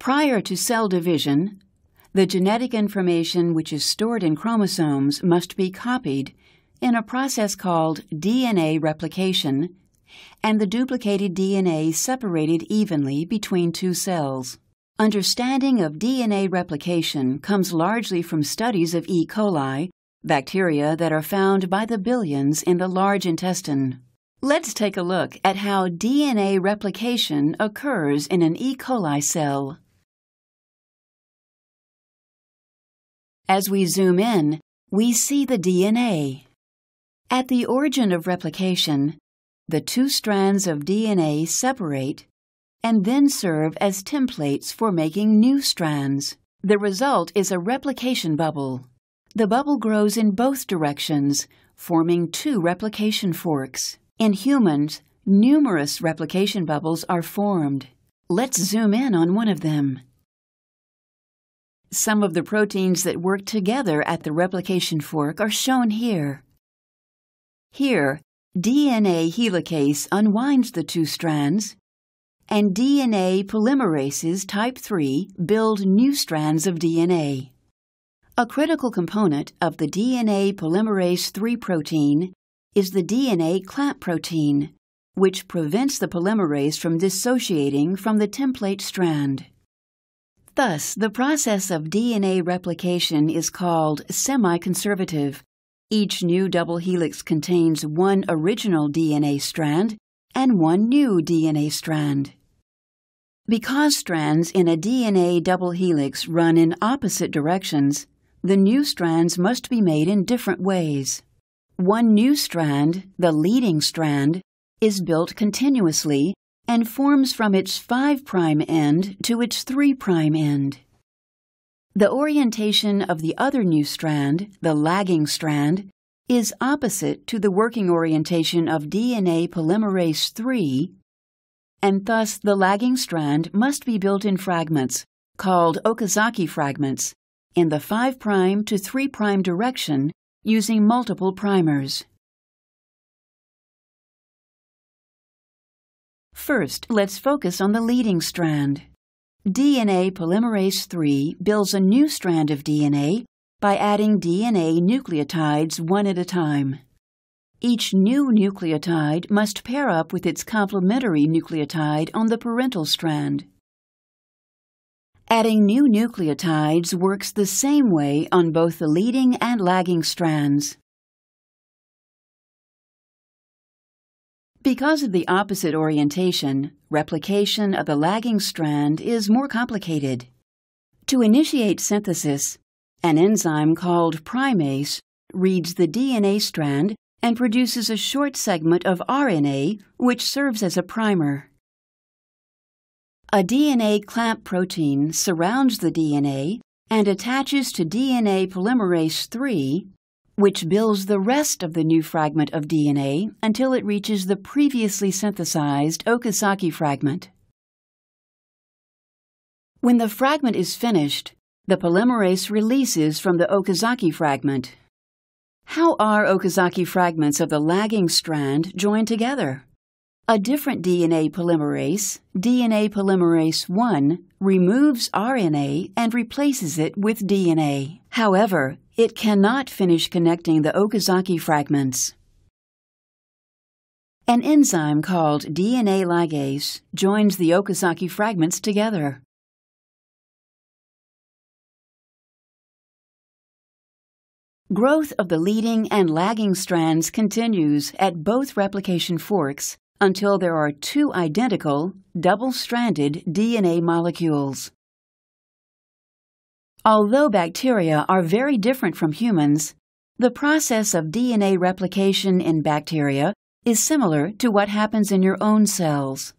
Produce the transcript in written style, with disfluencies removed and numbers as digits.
Prior to cell division, the genetic information which is stored in chromosomes must be copied in a process called DNA replication, and the duplicated DNA separated evenly between two cells. Understanding of DNA replication comes largely from studies of E. coli, bacteria that are found by the billions in the large intestine. Let's take a look at how DNA replication occurs in an E. coli cell. As we zoom in, we see the DNA. At the origin of replication, the two strands of DNA separate and then serve as templates for making new strands. The result is a replication bubble. The bubble grows in both directions, forming two replication forks. In humans, numerous replication bubbles are formed. Let's zoom in on one of them. Some of the proteins that work together at the replication fork are shown here. Here, DNA helicase unwinds the two strands, and DNA polymerases type 3 build new strands of DNA. A critical component of the DNA polymerase III protein is the DNA clamp protein, which prevents the polymerase from dissociating from the template strand. Thus, the process of DNA replication is called semi-conservative. Each new double helix contains one original DNA strand and one new DNA strand. Because strands in a DNA double helix run in opposite directions, the new strands must be made in different ways. One new strand, the leading strand, is built continuously and forms from its 5' end to its 3' end. The orientation of the other new strand, the lagging strand, is opposite to the working orientation of DNA polymerase III, and thus the lagging strand must be built in fragments, called Okazaki fragments, in the 5' to 3' direction using multiple primers. First, let's focus on the leading strand. DNA polymerase III builds a new strand of DNA by adding DNA nucleotides one at a time. Each new nucleotide must pair up with its complementary nucleotide on the parental strand. Adding new nucleotides works the same way on both the leading and lagging strands. Because of the opposite orientation, replication of the lagging strand is more complicated. To initiate synthesis, an enzyme called primase reads the DNA strand and produces a short segment of RNA which serves as a primer. A DNA clamp protein surrounds the DNA and attaches to DNA polymerase III, which builds the rest of the new fragment of DNA until it reaches the previously synthesized Okazaki fragment. When the fragment is finished, the polymerase releases from the Okazaki fragment. How are Okazaki fragments of the lagging strand joined together? A different DNA polymerase I, removes RNA and replaces it with DNA. However, it cannot finish connecting the Okazaki fragments. An enzyme called DNA ligase joins the Okazaki fragments together. Growth of the leading and lagging strands continues at both replication forks until there are two identical, double-stranded DNA molecules. Although bacteria are very different from humans, the process of DNA replication in bacteria is similar to what happens in your own cells.